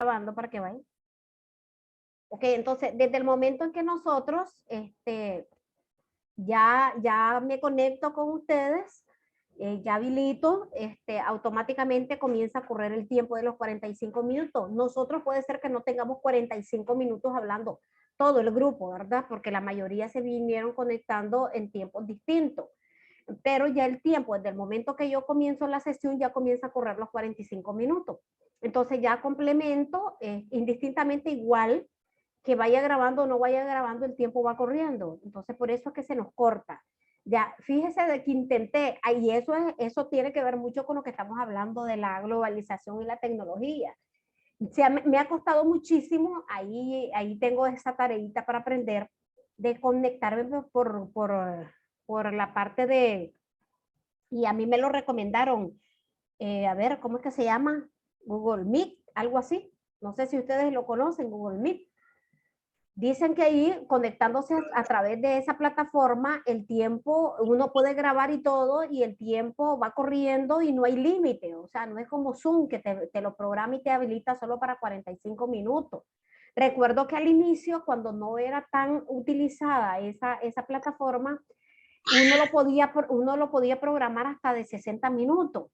grabando para que vayan. Ok, entonces, desde el momento en que nosotros ya me conecto con ustedes, ya habilito, automáticamente comienza a correr el tiempo de los 45 minutos. Nosotros puede ser que no tengamos 45 minutos hablando todo el grupo, ¿verdad? Porque la mayoría se vinieron conectando en tiempos distintos. Pero ya el tiempo, desde el momento que yo comienzo la sesión, ya comienza a correr los 45 minutos. Entonces ya complemento, indistintamente igual que vaya grabando o no vaya grabando, el tiempo va corriendo. Entonces por eso es que se nos corta. Ya, fíjese de que intenté, y eso tiene que ver mucho con lo que estamos hablando de la globalización y la tecnología. Me ha costado muchísimo, ahí tengo esa tareita para aprender, de conectarme por la parte de, y a mí me lo recomendaron, a ver, ¿cómo es que se llama? Google Meet, algo así. No sé si ustedes lo conocen, Google Meet. Dicen que ahí, conectándose a través de esa plataforma, el tiempo, uno puede grabar y todo, y el tiempo va corriendo y no hay límite. O sea, no es como Zoom, que te lo programa y te habilita solo para 45 minutos. Recuerdo que al inicio, cuando no era tan utilizada esa plataforma, uno lo podía programar hasta de 60 minutos.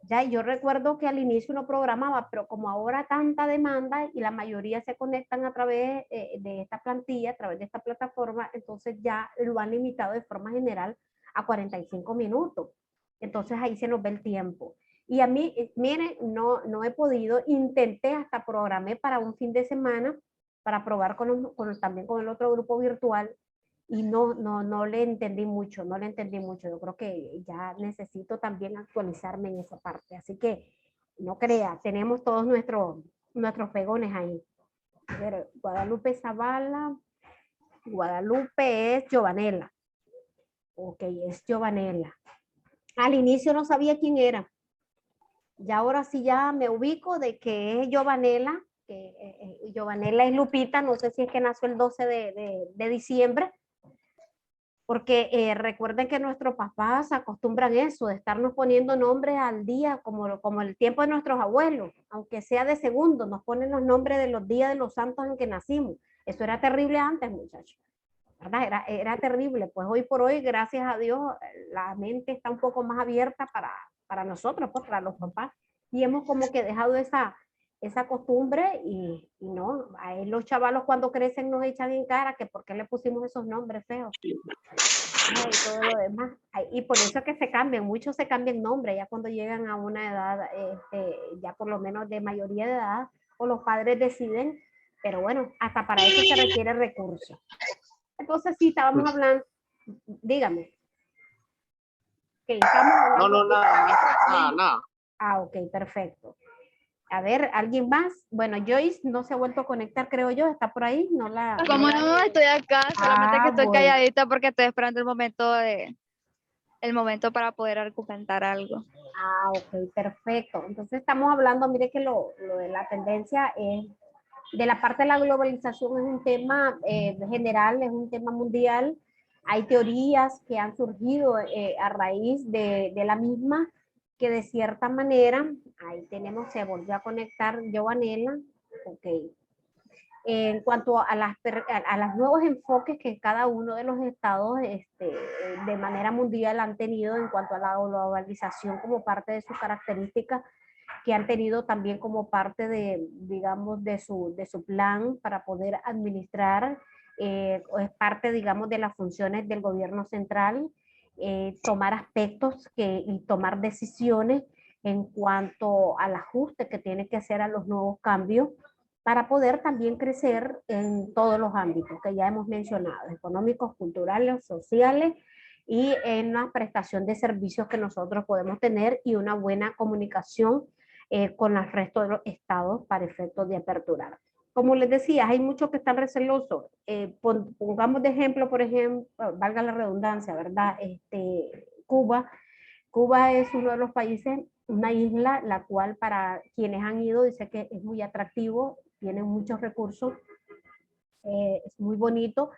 Ya, yo recuerdo que al inicio uno programaba, pero como ahora tanta demanda y la mayoría se conectan a través de esta plantilla, a través de esta plataforma, entonces ya lo han limitado de forma general a 45 minutos. Entonces ahí se nos ve el tiempo. Y a mí, miren, no he podido, intenté, hasta programé para un fin de semana para probar también con el otro grupo virtual, y no le entendí mucho, no le entendí mucho. Yo creo que ya necesito también actualizarme en esa parte. Así que no crea, tenemos todos nuestros pegones ahí. A ver, Guadalupe Zavala, Guadalupe es Giovanela. Ok, es Giovanela. Al inicio no sabía quién era. Y ahora sí ya me ubico de que es Giovanela, que Giovanela es Lupita, no sé si es que nació el 12 de diciembre, porque recuerden que nuestros papás acostumbran eso, de estarnos poniendo nombres al día, como el tiempo de nuestros abuelos, aunque sea de segundo, nos ponen los nombres de los días de los santos en que nacimos. Eso era terrible antes, muchachos, ¿verdad? Era terrible. Pues hoy por hoy, gracias a Dios, la mente está un poco más abierta para nosotros, pues para los papás, y hemos como que dejado esa costumbre, y no, a los chavalos cuando crecen nos echan en cara que por qué le pusimos esos nombres feos. Y todo lo demás. Y por eso es que se cambian, muchos se cambian nombre ya cuando llegan a una edad, ya por lo menos de mayoría de edad, o los padres deciden, pero bueno, hasta para eso se requiere recursos. Entonces sí, estábamos hablando, dígame. Que estamos hablando. No, nada. Ah, ok, perfecto. A ver, ¿alguien más? Bueno, Joyce no se ha vuelto a conectar, creo yo, está por ahí, no la... Como no, estoy acá, solamente que estoy bueno. calladita porque estoy esperando el momento para poder argumentar algo. Ah, ok, perfecto. Entonces estamos hablando, mire que lo de la tendencia es, de la parte de la globalización, es un tema general, es un tema mundial. Hay teorías que han surgido a raíz de la misma, que de cierta manera, ahí tenemos, se volvió a conectar Giovanela, ok. En cuanto a los nuevos enfoques que cada uno de los estados de manera mundial han tenido en cuanto a la globalización como parte de sus características, que han tenido también como parte de, digamos, de su plan para poder administrar, es parte, digamos, de las funciones del gobierno central, tomar aspectos y tomar decisiones en cuanto al ajuste que tiene que hacer a los nuevos cambios, para poder también crecer en todos los ámbitos que ya hemos mencionado, económicos, culturales, sociales, y en la prestación de servicios que nosotros podemos tener, y una buena comunicación con el resto de los estados para efectos de aperturar. Como les decía, hay muchos que están recelosos. Pongamos de ejemplo, por ejemplo, valga la redundancia, ¿verdad? Cuba. Cuba es uno de los países, una isla, la cual para quienes han ido dice que es muy atractivo, tiene muchos recursos, es muy bonito,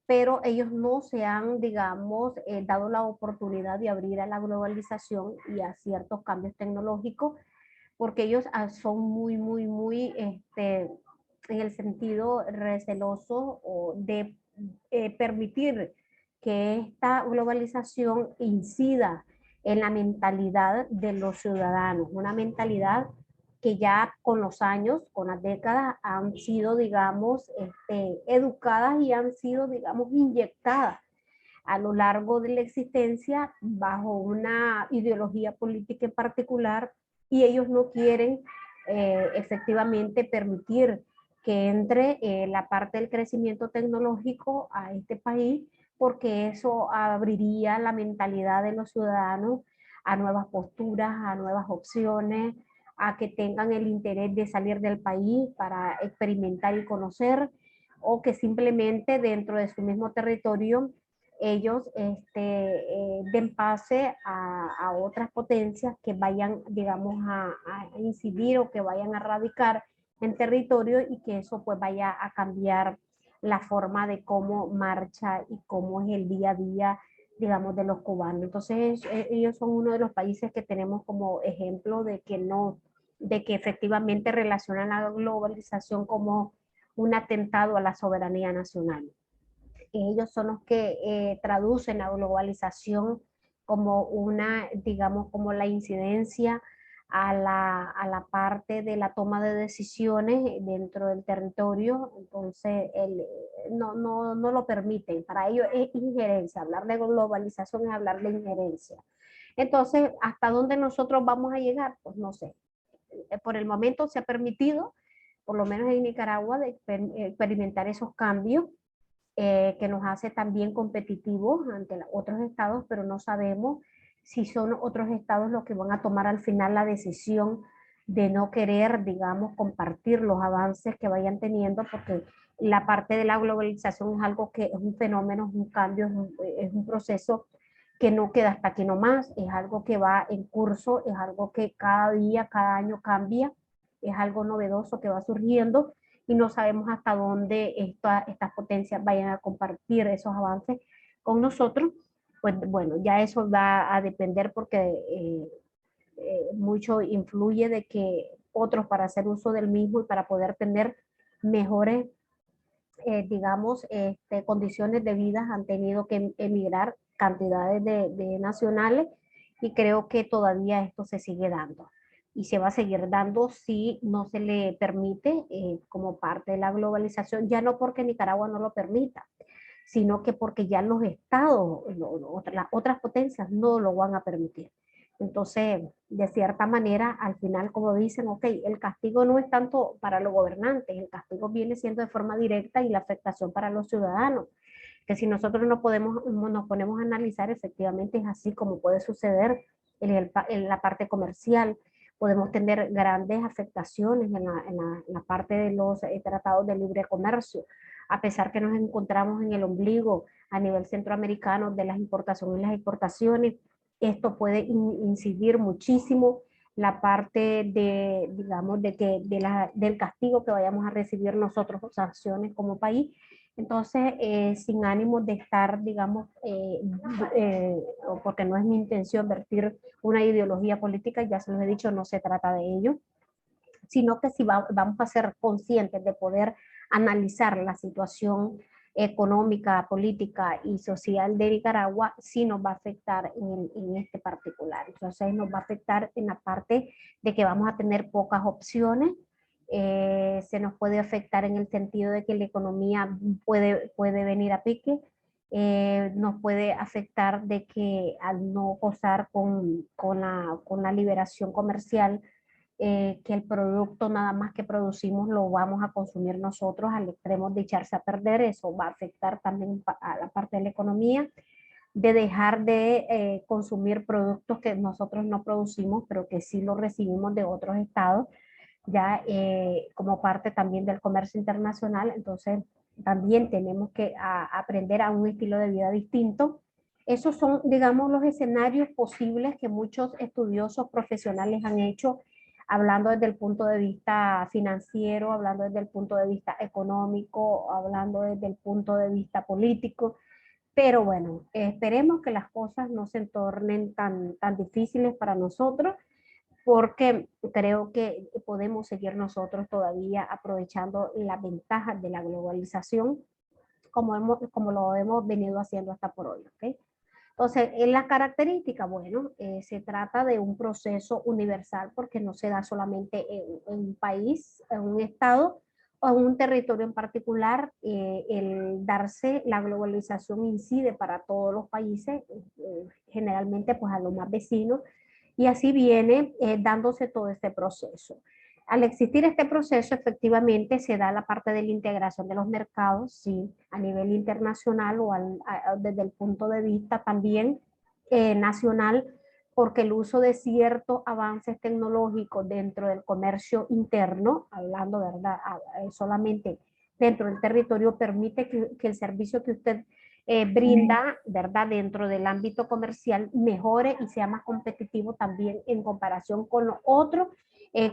pero ellos no se han, digamos, dado la oportunidad de abrir a la globalización y a ciertos cambios tecnológicos, porque ellos son muy, en el sentido receloso o de permitir que esta globalización incida en la mentalidad de los ciudadanos, una mentalidad que ya con los años, con las décadas, han sido, digamos, educadas y han sido, digamos, inyectadas a lo largo de la existencia bajo una ideología política en particular, y ellos no quieren efectivamente permitir que entre la parte del crecimiento tecnológico a este país, porque eso abriría la mentalidad de los ciudadanos a nuevas posturas, a nuevas opciones, a que tengan el interés de salir del país para experimentar y conocer, o que simplemente dentro de su mismo territorio ellos den pase a otras potencias que vayan, digamos, a incidir o que vayan a radicar en territorio, y que eso pues vaya a cambiar la forma de cómo marcha y cómo es el día a día, digamos, de los cubanos. Entonces, ellos son uno de los países que tenemos como ejemplo de que no, de que efectivamente relacionan la globalización como un atentado a la soberanía nacional. Ellos son los que traducen la globalización como una, digamos, como la incidencia a la parte de la toma de decisiones dentro del territorio. Entonces, no lo permiten. Para ellos es injerencia. Hablar de globalización es hablar de injerencia. Entonces, ¿hasta dónde nosotros vamos a llegar? Pues no sé. Por el momento se ha permitido, por lo menos en Nicaragua, de experimentar esos cambios que nos hace también competitivos ante otros estados, pero no sabemos si son otros estados los que van a tomar al final la decisión de no querer, digamos, compartir los avances que vayan teniendo, porque la parte de la globalización es algo que es un fenómeno, es un cambio, es un proceso que no queda hasta aquí nomás, es algo que va en curso, es algo que cada día, cada año cambia, es algo novedoso que va surgiendo, y no sabemos hasta dónde estas potencias vayan a compartir esos avances con nosotros. Pues bueno, ya eso va a depender, porque mucho influye de que otros, para hacer uso del mismo y para poder tener mejores, digamos, condiciones de vida, han tenido que emigrar cantidades de nacionales, y creo que todavía esto se sigue dando y se va a seguir dando si no se le permite como parte de la globalización, ya no porque Nicaragua no lo permita, sino que porque ya los estados, las otras potencias no lo van a permitir. Entonces, de cierta manera, al final, como dicen, ok, el castigo no es tanto para los gobernantes, el castigo viene siendo de forma directa, y la afectación para los ciudadanos, que si nosotros no nos ponemos a analizar, efectivamente es así como puede suceder en la parte comercial. Podemos tener grandes afectaciones en la parte de los tratados de libre comercio, a pesar que nos encontramos en el ombligo a nivel centroamericano de las importaciones y las exportaciones. Esto puede incidir muchísimo la parte de, digamos, del castigo que vayamos a recibir nosotros, sanciones como país. Entonces, sin ánimo de estar, digamos, porque no es mi intención vertir una ideología política, ya se los he dicho, no se trata de ello, sino que si vamos a ser conscientes de poder analizar la situación económica, política y social de Nicaragua, sí nos va a afectar en este particular. Entonces nos va a afectar en la parte de que vamos a tener pocas opciones, se nos puede afectar en el sentido de que la economía puede venir a pique, nos puede afectar de que al no gozar con la liberación comercial, que el producto nada más que producimos lo vamos a consumir nosotros al extremo de echarse a perder. Eso va a afectar también a la parte de la economía, de dejar de consumir productos que nosotros no producimos, pero que sí los recibimos de otros estados, ya como parte también del comercio internacional. Entonces también tenemos que aprender a un estilo de vida distinto. Esos son, digamos, los escenarios posibles que muchos estudiosos profesionales han hecho, hablando desde el punto de vista financiero, hablando desde el punto de vista económico, hablando desde el punto de vista político. Pero bueno, esperemos que las cosas no se tornen tan difíciles para nosotros, porque creo que podemos seguir nosotros todavía aprovechando las ventajas de la globalización como lo hemos venido haciendo hasta por hoy. ¿Okay? Entonces, en las características, bueno, se trata de un proceso universal porque no se da solamente en un país, en un estado o en un territorio en particular. El darse la globalización incide para todos los países, generalmente pues a los más vecinos, y así viene dándose todo este proceso. Al existir este proceso, efectivamente se da la parte de la integración de los mercados, sí, a nivel internacional o desde el punto de vista también nacional, porque el uso de ciertos avances tecnológicos dentro del comercio interno, hablando, ¿verdad?, solamente dentro del territorio, permite que el servicio que usted brinda, ¿verdad?, dentro del ámbito comercial mejore y sea más competitivo también en comparación con los otros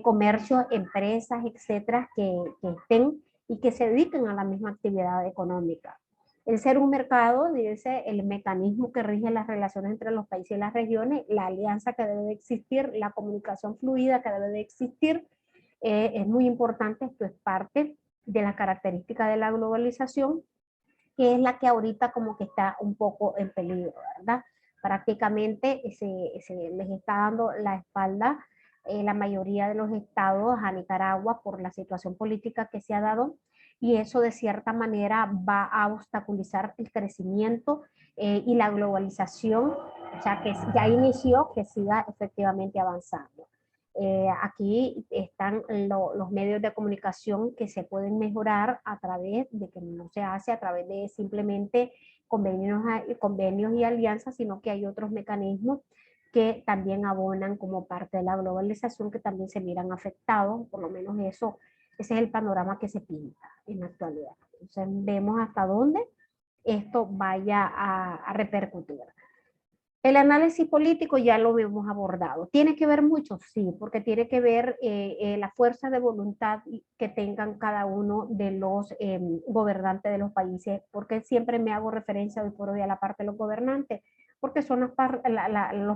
comercios, empresas, etcétera, que estén y que se dediquen a la misma actividad económica. El ser un mercado, dice, el mecanismo que rige las relaciones entre los países y las regiones, la alianza que debe de existir, la comunicación fluida que debe de existir, es muy importante. Esto es parte de la característica de la globalización, que es la que ahorita como que está un poco en peligro, ¿verdad? Prácticamente se les está dando la espalda la mayoría de los estados a Nicaragua por la situación política que se ha dado, y eso de cierta manera va a obstaculizar el crecimiento y la globalización, o sea que ya inició, que siga efectivamente avanzando. Aquí están los medios de comunicación que se pueden mejorar a través de que no se hace a través de simplemente convenios y alianzas, sino que hay otros mecanismos que también abonan como parte de la globalización, que también se miran afectados. Por lo menos eso, ese es el panorama que se pinta en la actualidad. Entonces vemos hasta dónde esto vaya a repercutir. El análisis político ya lo hemos abordado. ¿Tiene que ver mucho? Sí, porque tiene que ver la fuerza de voluntad que tengan cada uno de los gobernantes de los países. Porque siempre me hago referencia hoy por hoy a la parte de los gobernantes, porque son los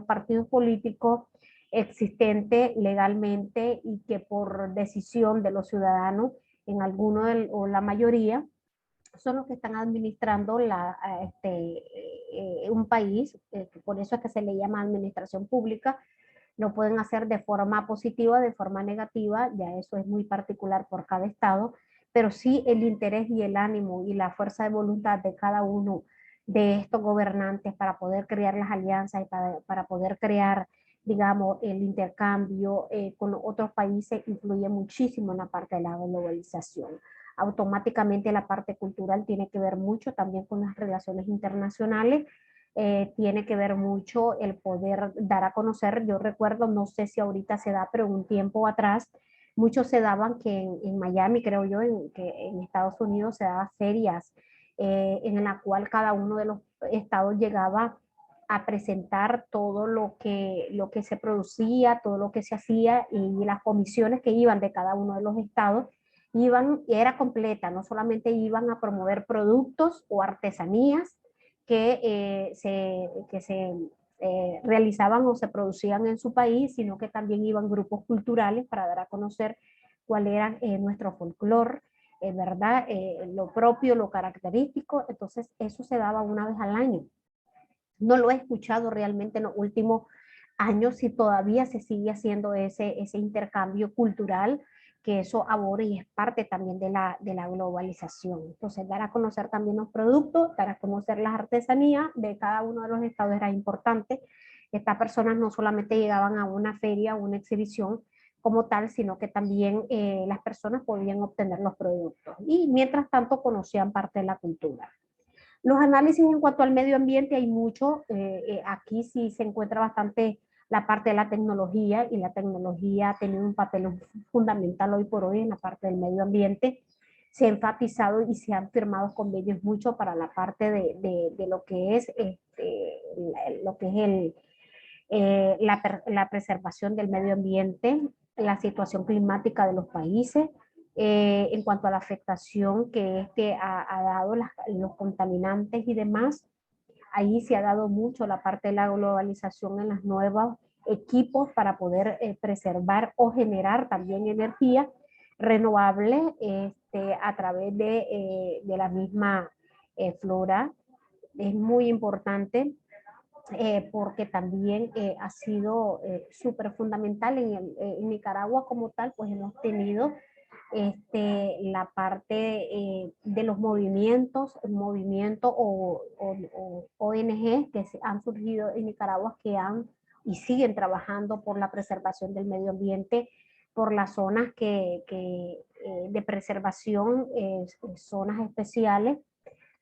partidos políticos existentes legalmente y que por decisión de los ciudadanos, en alguno o la mayoría, son los que están administrando un país, por eso es que se le llama administración pública. Lo pueden hacer de forma positiva, de forma negativa, ya eso es muy particular por cada estado, pero sí el interés y el ánimo y la fuerza de voluntad de cada uno de estos gobernantes para poder crear las alianzas y para poder crear, digamos, el intercambio con otros países influye muchísimo en la parte de la globalización. Automáticamente la parte cultural tiene que ver mucho también con las relaciones internacionales, tiene que ver mucho el poder dar a conocer. Yo recuerdo, no sé si ahorita se da, pero un tiempo atrás, muchos se daban que en Miami, creo yo, que en Estados Unidos se daban ferias en la cual cada uno de los estados llegaba a presentar todo lo que se producía, todo lo que se hacía, y las comisiones que iban de cada uno de los estados era completa, no solamente iban a promover productos o artesanías que se realizaban o se producían en su país, sino que también iban grupos culturales para dar a conocer cuál era nuestro folclore, ¿verdad? Lo propio, lo característico. Entonces eso se daba una vez al año. No lo he escuchado realmente en los últimos años si todavía se sigue haciendo ese intercambio cultural, que eso ahora y es parte también de la globalización. Entonces, dar a conocer también los productos, dar a conocer las artesanías de cada uno de los estados era importante. Estas personas no solamente llegaban a una feria o una exhibición como tal, sino que también las personas podían obtener los productos. Y mientras tanto conocían parte de la cultura. Los análisis en cuanto al medio ambiente hay mucho, aquí sí se encuentra bastante la parte de la tecnología, y la tecnología ha tenido un papel fundamental hoy por hoy en la parte del medio ambiente. Se ha enfatizado y se han firmado convenios mucho para la parte de lo que es, la preservación del medio ambiente, la situación climática de los países, en cuanto a la afectación que ha dado los contaminantes y demás. Ahí se ha dado mucho la parte de la globalización en las nuevas equipos para poder preservar o generar también energía renovable a través de la misma flora. Es muy importante porque también ha sido súper fundamental en Nicaragua como tal, pues hemos tenido la parte de los movimientos o ONG que han surgido en Nicaragua que han y siguen trabajando por la preservación del medio ambiente, por las zonas de preservación, zonas especiales,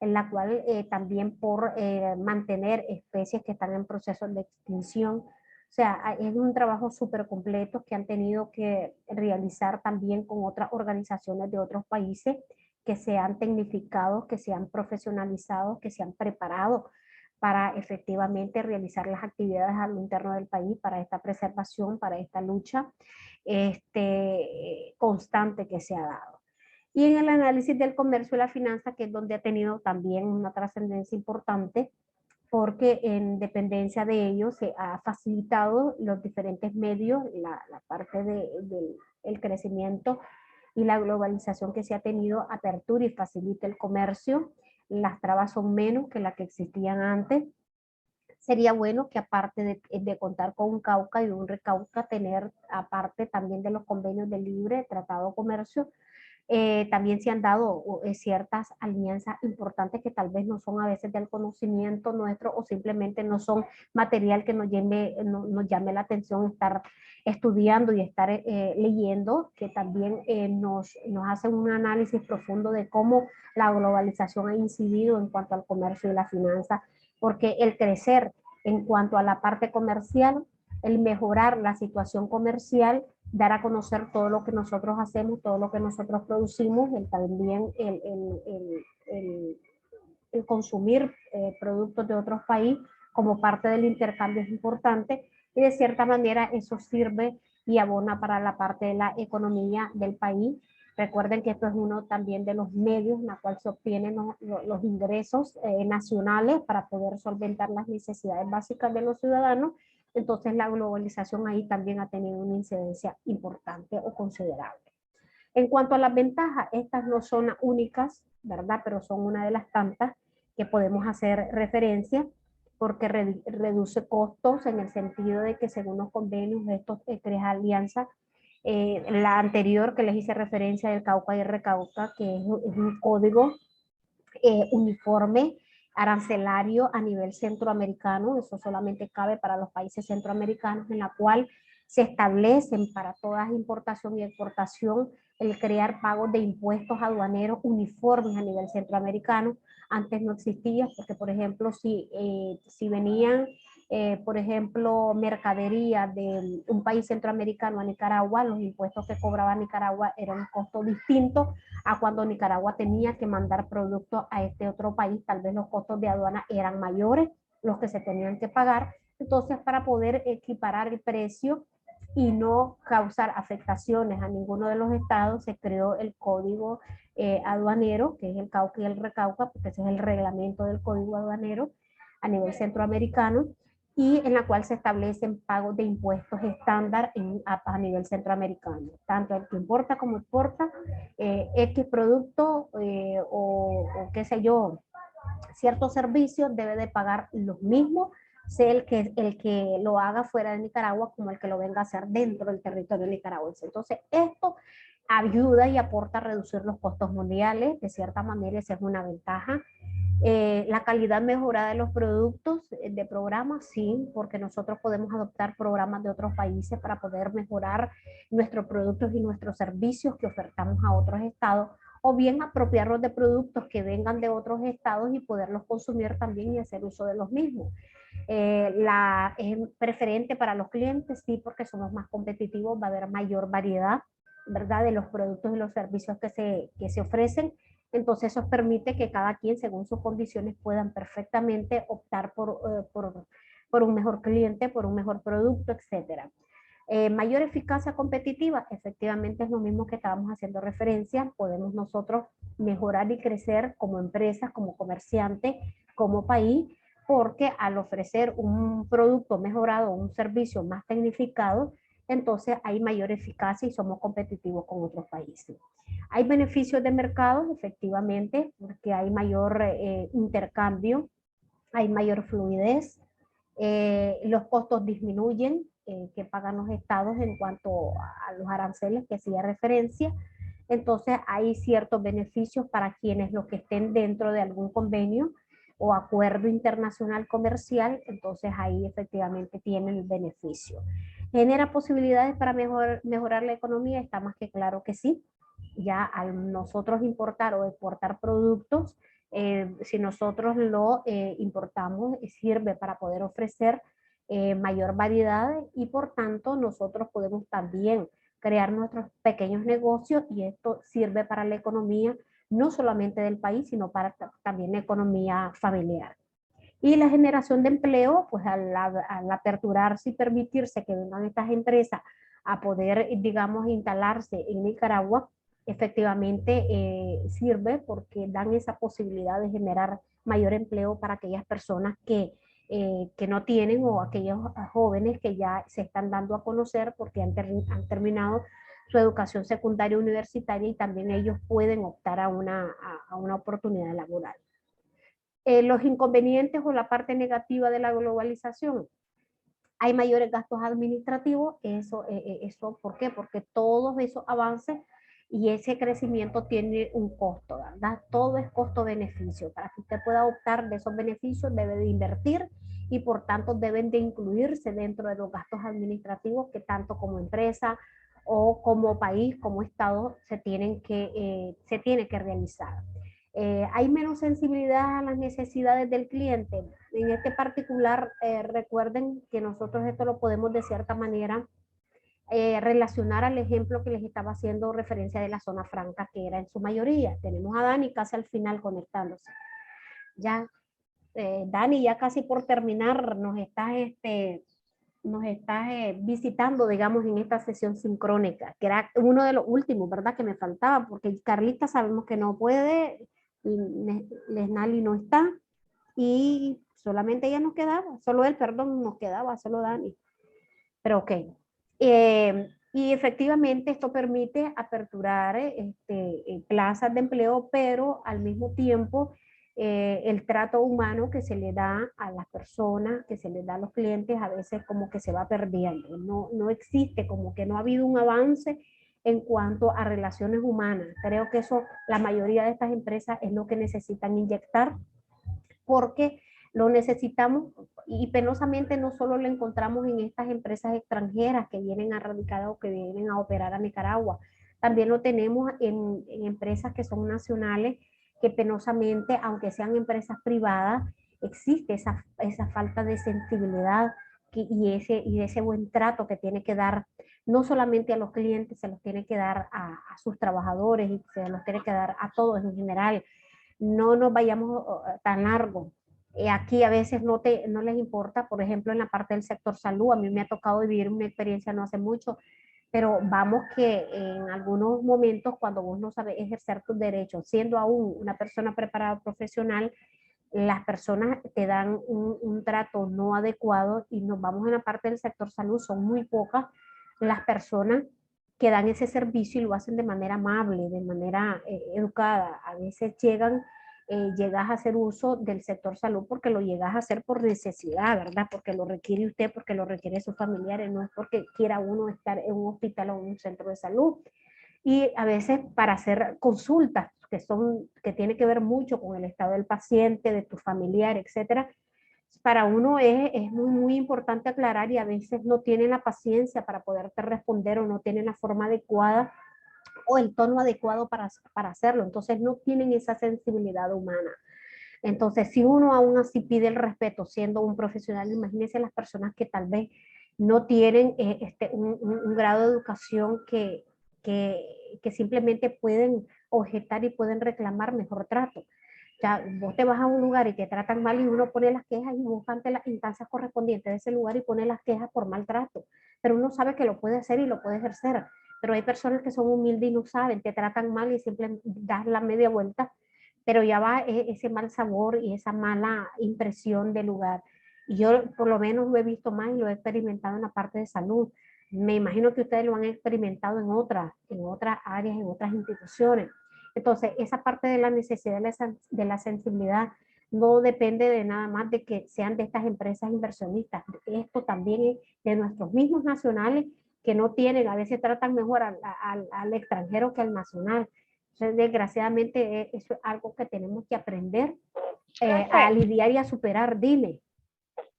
en la cual también por mantener especies que están en proceso de extinción. O sea, es un trabajo súper completo que han tenido que realizar también con otras organizaciones de otros países que se han tecnificado, que se han profesionalizado, que se han preparado para efectivamente realizar las actividades a lo interno del país, para esta preservación, para esta lucha constante que se ha dado. Y en el análisis del comercio y la finanza, que es donde ha tenido también una trascendencia importante, porque en dependencia de ello se ha facilitado los diferentes medios, la parte del crecimiento y la globalización que se ha tenido, apertura y facilita el comercio. Las trabas son menos que las que existían antes. Sería bueno que aparte de contar con un Cauca y un Recauca, tener aparte también de los convenios de libre tratado de comercio, también se han dado ciertas alianzas importantes que tal vez no son a veces del conocimiento nuestro o simplemente no son material que nos llame la atención estar estudiando y estar leyendo, que también nos hacen un análisis profundo de cómo la globalización ha incidido en cuanto al comercio y la finanza, porque el crecer en cuanto a la parte comercial, el mejorar la situación comercial, dar a conocer todo lo que nosotros hacemos, todo lo que nosotros producimos, también el consumir productos de otros países como parte del intercambio es importante y de cierta manera eso sirve y abona para la parte de la economía del país. Recuerden que esto es uno también de los medios en la cual se obtienen los ingresos nacionales para poder solventar las necesidades básicas de los ciudadanos. Entonces la globalización ahí también ha tenido una incidencia importante o considerable. En cuanto a las ventajas, estas no son únicas, ¿verdad? Pero son una de las tantas que podemos hacer referencia porque reduce costos en el sentido de que según los convenios estos crea alianzas. La anterior que les hice referencia del Cauca y Recauca, que es un código uniforme arancelario a nivel centroamericano, eso solamente cabe para los países centroamericanos, en la cual se establecen para toda importación y exportación el crear pagos de impuestos aduaneros uniformes a nivel centroamericano. Antes no existía, porque por ejemplo, si venían por ejemplo, mercadería de un país centroamericano a Nicaragua, los impuestos que cobraba Nicaragua eran un costo distinto a cuando Nicaragua tenía que mandar productos a este otro país. Tal vez los costos de aduana eran mayores, los que se tenían que pagar. Entonces, para poder equiparar el precio y no causar afectaciones a ninguno de los estados, se creó el código aduanero, que es el Cauca y el Recauca, porque ese es el reglamento del código aduanero a nivel centroamericano, y en la cual se establecen pagos de impuestos estándar a nivel centroamericano, tanto el que importa como exporta X producto o qué sé yo, ciertos servicios debe de pagar los mismos, sea el que lo haga fuera de Nicaragua como el que lo venga a hacer dentro del territorio nicaragüense. Entonces, esto ayuda y aporta a reducir los costos mundiales, de cierta manera esa es una ventaja. La calidad mejorada de los productos de programas, sí, porque nosotros podemos adoptar programas de otros países para poder mejorar nuestros productos y nuestros servicios que ofertamos a otros estados, o bien apropiarnos de productos que vengan de otros estados y poderlos consumir también y hacer uso de los mismos. Es preferente para los clientes, sí, porque somos más competitivos, va a haber mayor variedad, ¿verdad?, de los productos y los servicios que se ofrecen. Entonces eso permite que cada quien, según sus condiciones, puedan perfectamente optar por un mejor cliente, por un mejor producto, etc. Mayor eficacia competitiva, efectivamente es lo mismo que estábamos haciendo referencia. Podemos nosotros mejorar y crecer como empresas, como comerciantes, como país, porque al ofrecer un producto mejorado, un servicio más tecnificado, entonces hay mayor eficacia y somos competitivos con otros países. Hay beneficios de mercado, efectivamente, porque hay mayor intercambio, hay mayor fluidez, los costos disminuyen que pagan los estados en cuanto a los aranceles que hacía referencia. Entonces hay ciertos beneficios para quienes los que estén dentro de algún convenio o acuerdo internacional comercial, entonces ahí efectivamente tienen el beneficio. ¿Genera posibilidades para mejorar la economía? Está más que claro que sí. Ya al nosotros importar o exportar productos, si nosotros lo importamos, sirve para poder ofrecer mayor variedad y por tanto nosotros podemos también crear nuestros pequeños negocios y esto sirve para la economía, no solamente del país, sino para también la economía familiar. Y la generación de empleo, pues al aperturarse y permitirse que vengan estas empresas a poder, digamos, instalarse en Nicaragua, efectivamente sirve porque dan esa posibilidad de generar mayor empleo para aquellas personas que no tienen o aquellos jóvenes que ya se están dando a conocer porque han terminado su educación secundaria universitaria y también ellos pueden optar a una oportunidad laboral. Los inconvenientes o la parte negativa de la globalización. Hay mayores gastos administrativos, eso ¿por qué? Porque todos esos avances y ese crecimiento tiene un costo, ¿verdad? Todo es costo-beneficio. Para que usted pueda optar de esos beneficios debe de invertir y por tanto deben de incluirse dentro de los gastos administrativos que tanto como empresa o como país, como Estado, se tiene que realizar. Hay menos sensibilidad a las necesidades del cliente. En este particular, recuerden que nosotros esto lo podemos de cierta manera relacionar al ejemplo que les estaba haciendo referencia de la zona franca, que era en su mayoría. Tenemos a Dani casi al final conectándose. Ya, Dani, ya casi por terminar, nos estás visitando, digamos, en esta sesión sincrónica, que era uno de los últimos, ¿verdad? Que me faltaba, porque Carlita sabemos que no puede, Lesnali no está, y solamente ella nos quedaba, solo él, perdón, nos quedaba, solo Dani. Pero ok. Y efectivamente esto permite aperturar plazas de empleo, pero al mismo tiempo el trato humano que se le da a las personas, que se le da a los clientes, a veces como que se va perdiendo. No existe, como que no ha habido un avance en cuanto a relaciones humanas. Creo que eso, la mayoría de estas empresas es lo que necesitan inyectar porque lo necesitamos y penosamente no solo lo encontramos en estas empresas extranjeras que vienen a radicar o que vienen a operar a Nicaragua, también lo tenemos en empresas que son nacionales que penosamente, aunque sean empresas privadas, existe esa falta de sensibilidad y ese buen trato que tiene que dar no solamente a los clientes, se los tiene que dar a sus trabajadores y se los tiene que dar a todos en general. No nos vayamos tan largo. Aquí a veces no les importa, por ejemplo, en la parte del sector salud, a mí me ha tocado vivir una experiencia no hace mucho, pero vamos que en algunos momentos cuando vos no sabes ejercer tus derechos, siendo aún una persona preparada profesional, las personas te dan un trato no adecuado y nos vamos en la parte del sector salud, son muy pocas las personas que dan ese servicio y lo hacen de manera amable, de manera educada. A veces llegas a hacer uso del sector salud porque lo llegas a hacer por necesidad, ¿verdad? Porque lo requiere usted, porque lo requiere sus familiares, no es porque quiera uno estar en un hospital o en un centro de salud. Y a veces para hacer consultas que tiene que ver mucho con el estado del paciente, de tu familiar, etcétera, para uno es muy importante aclarar y a veces no tienen la paciencia para poderte responder o no tienen la forma adecuada o el tono adecuado para hacerlo. Entonces no tienen esa sensibilidad humana. Entonces, si uno aún así pide el respeto siendo un profesional, imagínense las personas que tal vez no tienen un grado de educación que simplemente pueden objetar y pueden reclamar mejor trato. Ya, vos te vas a un lugar y te tratan mal y uno pone las quejas y busca ante las instancias correspondientes de ese lugar y pone las quejas por maltrato. Pero uno sabe que lo puede hacer y lo puede ejercer. Pero hay personas que son humildes y no saben, te tratan mal y simplemente das la media vuelta pero ya va ese mal sabor y esa mala impresión del lugar. Y yo por lo menos lo he visto más y lo he experimentado en la parte de salud. Me imagino que ustedes lo han experimentado en otras áreas, en otras instituciones. Entonces, esa parte de la necesidad de la sensibilidad no depende de nada más de que sean de estas empresas inversionistas. Esto también es de nuestros mismos nacionales que no tienen, a veces tratan mejor al extranjero que al nacional. Entonces, desgraciadamente, eso es algo que tenemos que aprender a lidiar y a superar. Dime.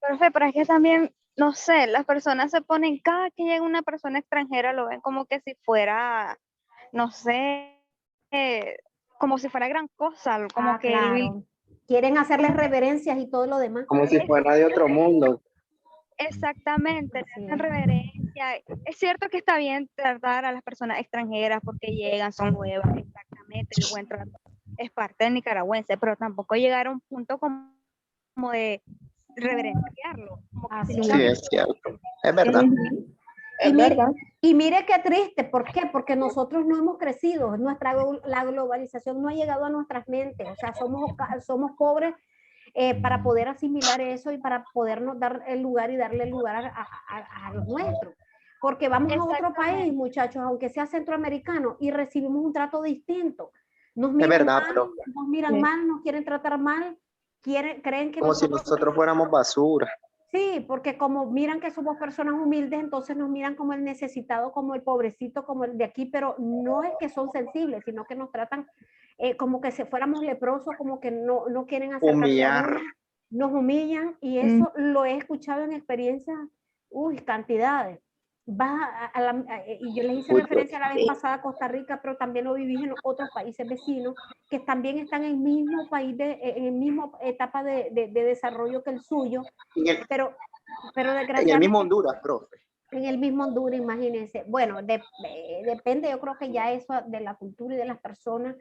Profe, pero es que también, no sé, las personas se ponen, cada que llega una persona extranjera lo ven como que si fuera, no sé, como si fuera gran cosa, como que Claro. Quieren hacerles reverencias y todo lo demás. Como si fuera de otro mundo. exactamente, Así le hacen es. reverencia. Es cierto que está bien tratar a las personas extranjeras porque llegan, son nuevas, exactamente, el buen trato es parte del nicaragüense, pero tampoco llegar a un punto como de reverenciarlo, como que si Así no Sí, es. es cierto. Es verdad. Y Es mire, verdad. y mire qué triste, ¿por qué? Porque nosotros no hemos crecido, la globalización no ha llegado a nuestras mentes, o sea, somos pobres para poder asimilar eso y para podernos dar el lugar y darle el lugar a los nuestros. Porque vamos a otro país, exactamente. muchachos, aunque sea centroamericano, y recibimos un trato distinto. Es verdad, pero Nos miran mal, nos quieren tratar mal, creen que como si nosotros. nosotros fuéramos basura. Sí, porque como miran que somos personas humildes, entonces nos miran como el necesitado, como el pobrecito, como el de aquí, pero no es que son sensibles, sino que nos tratan como que si fuéramos leprosos, como que no quieren acercarse a Humillar. uno, nos humillan y eso lo he escuchado en experiencias, uy, cantidades. Y yo les hice Uy, referencia la vez pasada a Costa Rica, pero también lo viví en otros países vecinos que también están en el mismo país, en el mismo etapa de desarrollo que el suyo, en el, pero en el mismo desgraciadamente Honduras, profe. en el mismo Honduras, imagínense. Bueno, depende, yo creo que ya eso de la cultura y de las personas,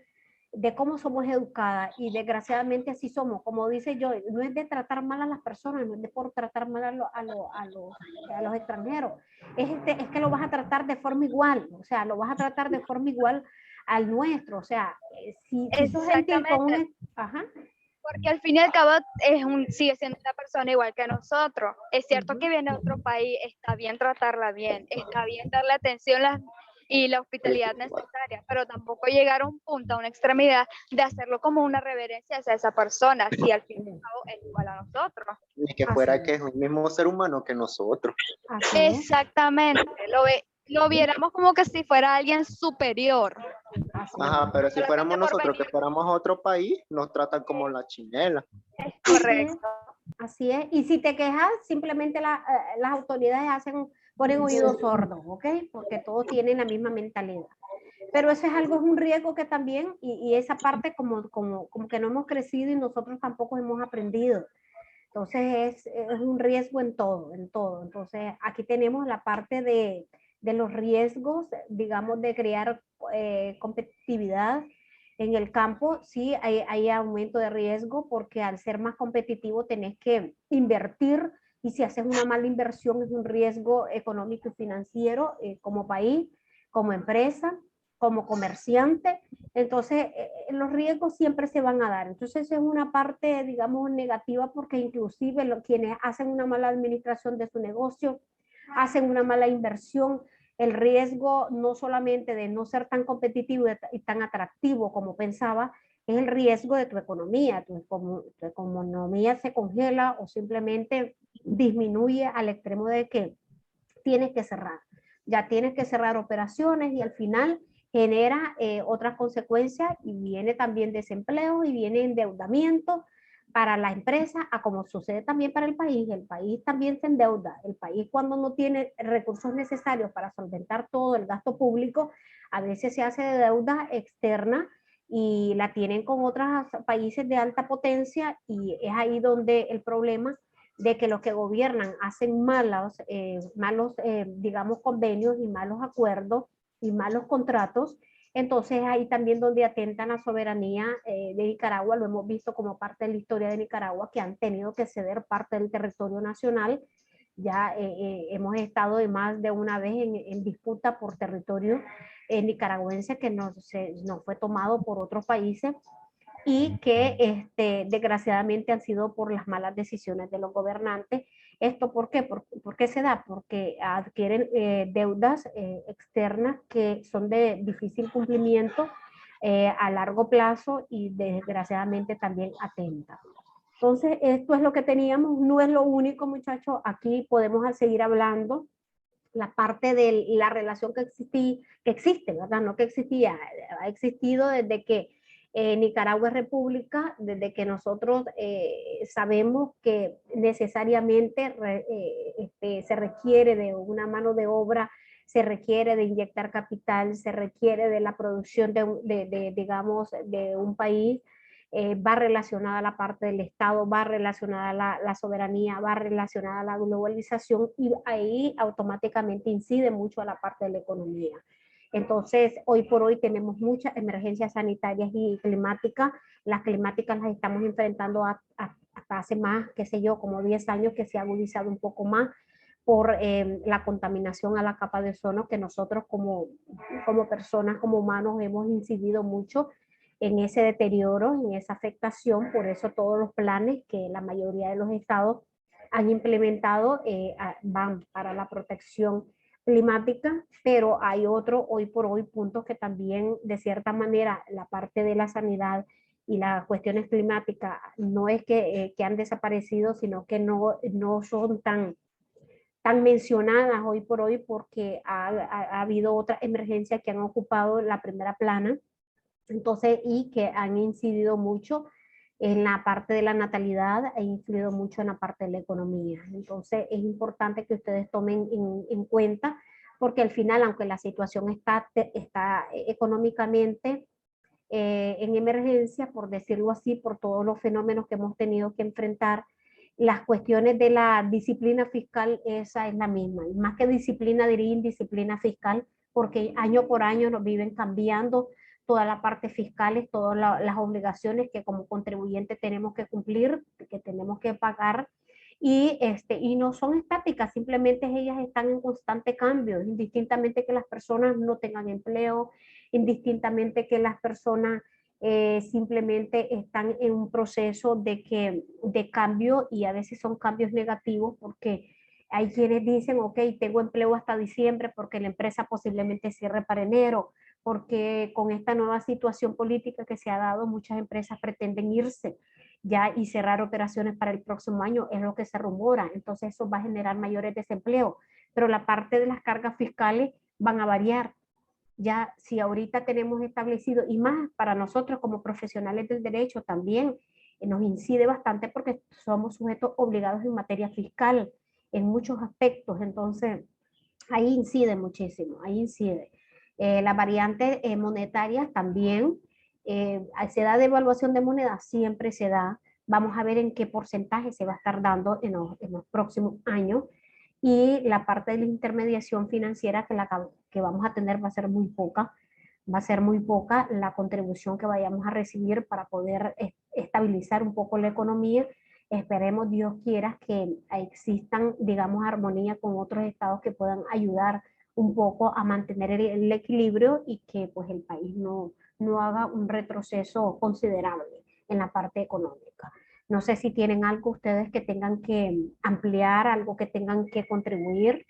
de cómo somos educadas y desgraciadamente así somos. Como dice yo, no es de tratar mal a las personas, no es de por tratar mal a los extranjeros, es que lo vas a tratar de forma igual, o sea, lo vas a tratar de forma igual al nuestro, o sea, si sos gentil con Exactamente, un. Ajá. porque al fin y al cabo sigue siendo una persona igual que nosotros. Es cierto que Uh-huh. viene de otro país, está bien tratarla bien, está bien darle atención y la hospitalidad necesaria, pero tampoco llegar a un punto, a una extremidad de hacerlo como una reverencia hacia esa persona, si al fin y al cabo es igual a nosotros. Ni que fuera que es un mismo ser humano que nosotros. Así es. Exactamente, lo viéramos como que si fuera alguien superior. Así Ajá, es. pero si Solamente fuéramos por nosotros que venir. fuéramos a otro país, nos tratan como la chinela. Es Así es. correcto. Así es. Y si te quejas, simplemente las autoridades ponen oídos sordos, ¿ok? Porque todos tienen la misma mentalidad. Pero eso es algo, es un riesgo que también, y esa parte como que no hemos crecido y nosotros tampoco hemos aprendido. Entonces es un riesgo en todo, en todo. Entonces aquí tenemos la parte de los riesgos, digamos, de crear competitividad en el campo. Sí, hay aumento de riesgo porque al ser más competitivo tenés que invertir y si haces una mala inversión es un riesgo económico y financiero como país, como empresa, como comerciante. Entonces, los riesgos siempre se van a dar. Entonces, es una parte, digamos, negativa porque inclusive quienes hacen una mala administración de su negocio, hacen una mala inversión, el riesgo no solamente de no ser tan competitivo y tan atractivo como pensaba, es el riesgo de tu economía. Tu economía se congela o simplemente disminuye al extremo de que tienes que cerrar. Ya tienes que cerrar operaciones y al final genera otras consecuencias y viene también desempleo y viene endeudamiento para la empresa, a como sucede también para el país también se endeuda, el país cuando no tiene recursos necesarios para solventar todo el gasto público, a veces se hace de deuda externa y la tienen con otros países de alta potencia y es ahí donde el problema de que los que gobiernan hacen digamos, convenios y malos acuerdos y malos contratos, entonces ahí también donde atentan la soberanía de Nicaragua, lo hemos visto como parte de la historia de Nicaragua, que han tenido que ceder parte del territorio nacional. Ya hemos estado de más de una vez en disputa por territorio nicaragüense que no fue tomado por otros países y que desgraciadamente han sido por las malas decisiones de los gobernantes. ¿Esto por qué? ¿Por qué se da? Porque adquieren deudas externas que son de difícil cumplimiento a largo plazo y desgraciadamente también atentan. Entonces, esto es lo que teníamos, no es lo único, muchachos, aquí podemos seguir hablando la parte de la relación que existe, ¿verdad? No que existía, ha existido desde que Nicaragua es república, desde que nosotros sabemos que necesariamente se requiere de una mano de obra, se requiere de inyectar capital, se requiere de la producción digamos, de un país, va relacionada a la parte del Estado, va relacionada a la soberanía, va relacionada a la globalización y ahí automáticamente incide mucho a la parte de la economía. Entonces, hoy por hoy tenemos muchas emergencias sanitarias y climáticas. Las climáticas las estamos enfrentando hasta hace más, qué sé yo, como 10 años que se ha agudizado un poco más por la contaminación a la capa de ozono que nosotros como personas, como humanos, hemos incidido mucho en ese deterioro, en esa afectación. Por eso todos los planes que la mayoría de los estados han implementado van para la protección climática, pero hay otro hoy por hoy puntos que también de cierta manera la parte de la sanidad y las cuestiones climáticas no es que han desaparecido, sino que no son tan mencionadas hoy por hoy porque ha habido otras emergencias que han ocupado la primera plana, entonces, y que han incidido mucho en la parte de la natalidad e influido mucho en la parte de la economía. Entonces, es importante que ustedes tomen en cuenta, porque al final, aunque la situación está económicamente en emergencia, por decirlo así, por todos los fenómenos que hemos tenido que enfrentar, las cuestiones de la disciplina fiscal, esa es la misma. Y más que disciplina, diría indisciplina fiscal, porque año por año nos viven cambiando toda la parte fiscal, todas las obligaciones que como contribuyente tenemos que cumplir, que tenemos que pagar, y no son estáticas, simplemente ellas están en constante cambio, indistintamente que las personas no tengan empleo, indistintamente que las personas simplemente están en un proceso de cambio, y a veces son cambios negativos porque hay quienes dicen, ok, tengo empleo hasta diciembre porque la empresa posiblemente cierre para enero, porque con esta nueva situación política que se ha dado, muchas empresas pretenden irse ya y cerrar operaciones para el próximo año, es lo que se rumora. Entonces eso va a generar mayores desempleos, pero la parte de las cargas fiscales van a variar. Ya si ahorita tenemos establecido, y más para nosotros como profesionales del derecho también, nos incide bastante porque somos sujetos obligados en materia fiscal en muchos aspectos, entonces ahí incide muchísimo, ahí incide. Las variantes monetarias también, se da devaluación de moneda, siempre se da. Vamos a ver en qué porcentaje se va a estar dando en los próximos años. Y la parte de la intermediación financiera que vamos a tener va a ser muy poca. Va a ser muy poca la contribución que vayamos a recibir para poder estabilizar un poco la economía. Esperemos, Dios quiera, que existan, digamos, armonía con otros estados que puedan ayudar un poco a mantener el equilibrio y que pues el país no haga un retroceso considerable en la parte económica. No sé si tienen algo ustedes que tengan que ampliar, algo que tengan que contribuir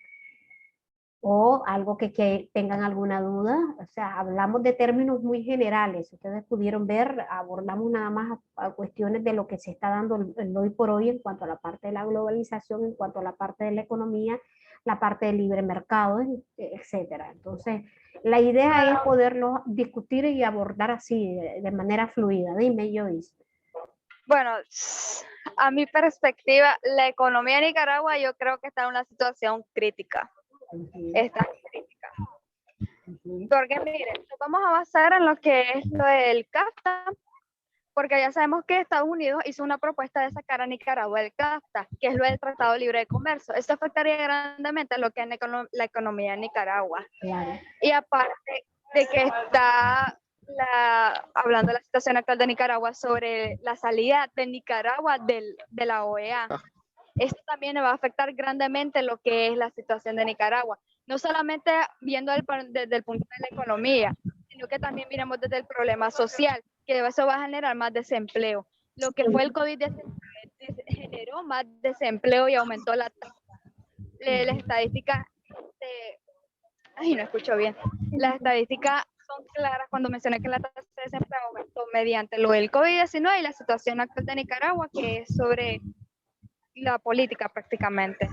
o algo que tengan alguna duda. O sea, hablamos de términos muy generales. Ustedes pudieron ver, abordamos nada más a cuestiones de lo que se está dando el hoy por hoy en cuanto a la parte de la globalización, en cuanto a la parte de la economía, la parte del libre mercado, etcétera. Entonces, la idea es poderlo discutir y abordar así, de manera fluida. Dime, Joyce. Bueno, a mi perspectiva, la economía de Nicaragua yo creo que está en una situación crítica. Está crítica. Porque miren, nos vamos a basar en lo que es lo del CAFTA, porque ya sabemos que Estados Unidos hizo una propuesta de sacar a Nicaragua del CAFTA, que es lo del Tratado Libre de Comercio. Esto afectaría grandemente a lo que es la economía de Nicaragua. Claro. Y aparte de que está hablando de la situación actual de Nicaragua sobre la salida de Nicaragua de la OEA, esto también va a afectar grandemente lo que es la situación de Nicaragua, no solamente viendo desde el punto de la economía, sino que también miramos desde el problema social, que eso va a generar más desempleo. Lo que fue el COVID-19 generó más desempleo y aumentó la tasa. Las estadísticas, no escucho bien, las estadísticas son claras cuando mencioné que la tasa de desempleo aumentó mediante lo del COVID-19 y la situación actual de Nicaragua, que es sobre la política prácticamente.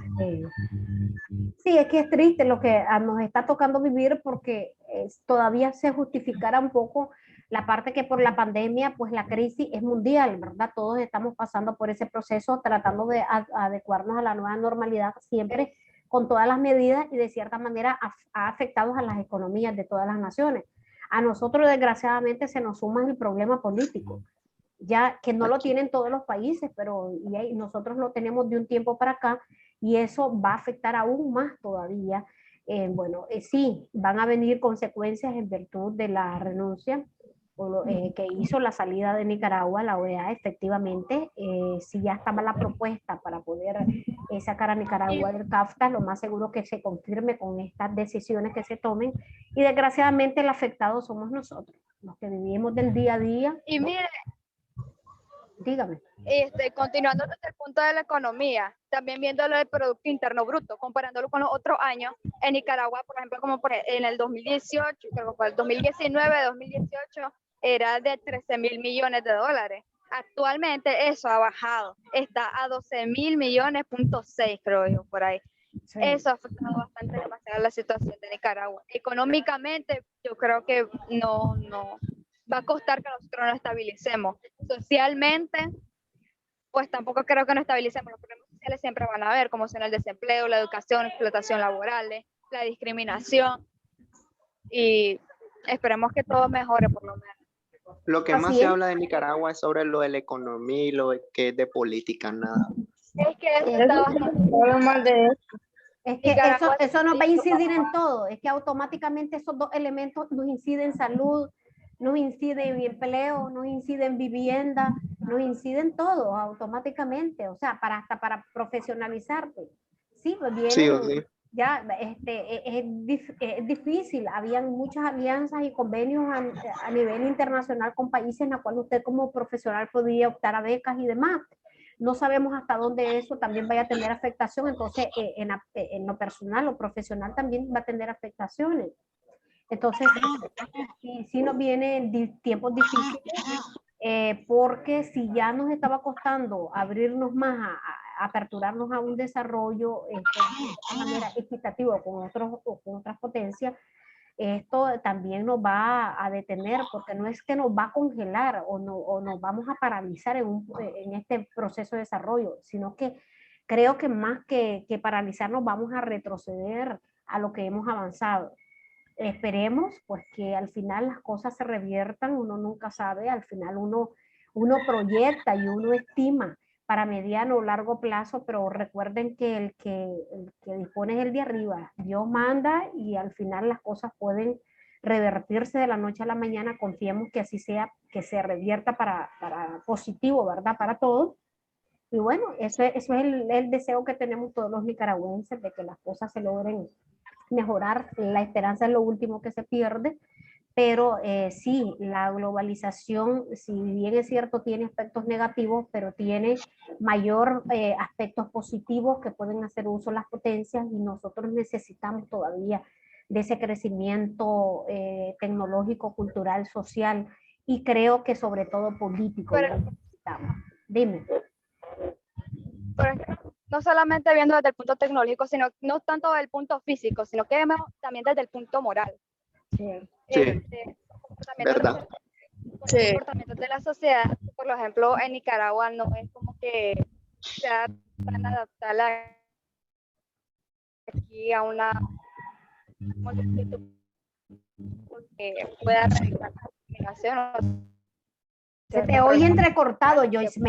Sí, es que es triste lo que nos está tocando vivir porque todavía se justificará un poco la parte que por la pandemia, pues la crisis es mundial, ¿verdad? Todos estamos pasando por ese proceso, tratando de adecuarnos a la nueva normalidad, siempre con todas las medidas y de cierta manera ha afectado a las economías de todas las naciones. A nosotros, desgraciadamente, se nos suma el problema político, ya que no lo tienen todos los países, pero nosotros lo tenemos de un tiempo para acá y eso va a afectar aún más todavía. Sí, van a venir consecuencias en virtud de la renuncia que hizo la salida de Nicaragua a la OEA, efectivamente. Si ya estaba la propuesta para poder sacar a Nicaragua del CAFTA, lo más seguro que se confirme con estas decisiones que se tomen y desgraciadamente el afectado somos nosotros, los que vivimos del día a día. Y mire, dígame. Continuando desde el punto de la economía, también viendo lo del Producto Interno Bruto, comparándolo con los otros años, en Nicaragua, por ejemplo, como en el 2018, creo que fue el 2019, 2018, era de 13.000 millones de dólares. Actualmente eso ha bajado, está a 12.000 millones, .6 creo yo, por ahí. Sí. Eso ha afectado bastante demasiado la situación de Nicaragua. Económicamente, yo creo que no va a costar que nosotros nos estabilicemos. Socialmente, pues tampoco creo que nos estabilicemos. Los problemas sociales siempre van a haber, como son el desempleo, la educación, explotación laboral, la discriminación, y esperemos que todo mejore por lo menos. Lo que más se habla de Nicaragua es sobre lo de la economía y lo que es de política, nada. Es que está bastante mal de eso. Es que eso nos va a incidir en todo, es que automáticamente esos dos elementos nos inciden en salud, nos incide en empleo, nos incide en vivienda, nos incide en todo automáticamente, o sea, hasta para profesionalizarte. Sí, pues viene, sí. Ya es difícil, habían muchas alianzas y convenios a nivel internacional con países en los cuales usted como profesional podía optar a becas y demás. No sabemos hasta dónde eso también vaya a tener afectación, entonces en lo personal o profesional también va a tener afectaciones. Entonces, sí nos vienen tiempos difíciles, porque si ya nos estaba costando abrirnos más, a aperturarnos a un desarrollo de manera equitativa con otras potencias, esto también nos va a detener, porque no es que nos va a congelar o nos vamos a paralizar en este proceso de desarrollo, sino que creo que más que paralizarnos vamos a retroceder a lo que hemos avanzado. Esperemos pues que al final las cosas se reviertan, uno nunca sabe, al final uno proyecta y uno estima para mediano o largo plazo, pero recuerden que el que dispone es el de arriba, Dios manda y al final las cosas pueden revertirse de la noche a la mañana, confiemos que así sea, que se revierta para positivo, ¿verdad? Para todos. Y bueno, eso es el deseo que tenemos todos los nicaragüenses, de que las cosas se logren mejorar. La esperanza es lo último que se pierde, pero sí, la globalización, si bien es cierto, tiene aspectos negativos, pero tiene mayor aspectos positivos que pueden hacer uso las potencias y nosotros necesitamos todavía de ese crecimiento tecnológico, cultural, social y creo que sobre todo político. Pero, necesitamos. Dime. No solamente viendo desde el punto tecnológico, sino no tanto desde el punto físico, sino que también desde el punto moral. Sí. ¿Verdad? El comportamiento de la sociedad, por ejemplo, en Nicaragua no es como que sea tan adaptada aquí a una que pueda realizar la discriminación. Se te oye entrecortado, Joyce.